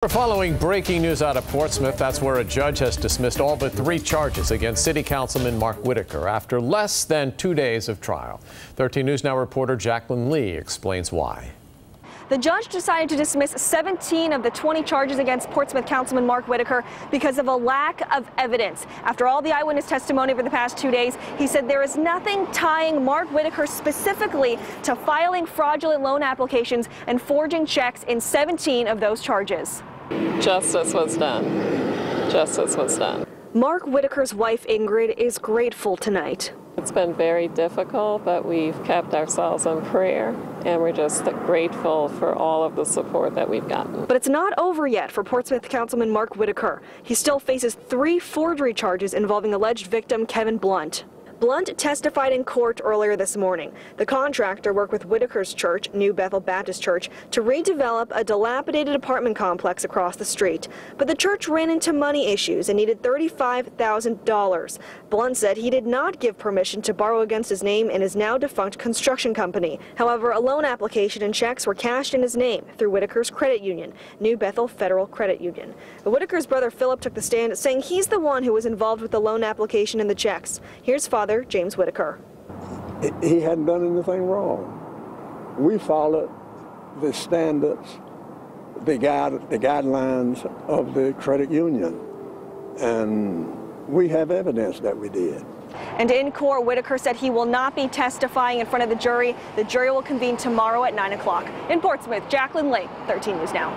We're following breaking news out of Portsmouth. That's where a judge has dismissed all but 3 charges against City Councilman Mark Whitaker after less than 2 days of trial. 13 News Now reporter Jacqueline Lee explains why. The judge decided to dismiss 17 of the 20 charges against Portsmouth Councilman Mark Whitaker because of a lack of evidence. After all the eyewitness testimony over the past 2 days, he said there is nothing tying Mark Whitaker specifically to filing fraudulent loan applications and forging checks in 17 of those charges. Justice was done. Justice was done. Mark Whitaker's wife, Ingrid, is grateful tonight. It's been very difficult, but we've kept ourselves in prayer, and we're just grateful for all of the support that we've gotten. But it's not over yet for Portsmouth Councilman Mark Whitaker. He still faces 3 forgery charges involving alleged victim Kevin Blunt. Blunt testified in court earlier this morning. The contractor worked with Whitaker's church, New Bethel Baptist Church, to redevelop a dilapidated apartment complex across the street. But the church ran into money issues and needed $35,000. Blunt said he did not give permission to borrow against his name in his now defunct construction company. However, a loan application and checks were cashed in his name through Whitaker's credit union, New Bethel Federal Credit Union. But Whitaker's brother Philip took the stand, saying he's the one who was involved with the loan application and the checks. Here's father James Whitaker. He hadn't done anything wrong. We followed the standards, the guidelines of the credit union, and we have evidence that we did. And in court, Whitaker said he will not be testifying in front of the jury. The jury will convene tomorrow at 9 o'clock. In Portsmouth, Jacqueline Lee, 13 News Now.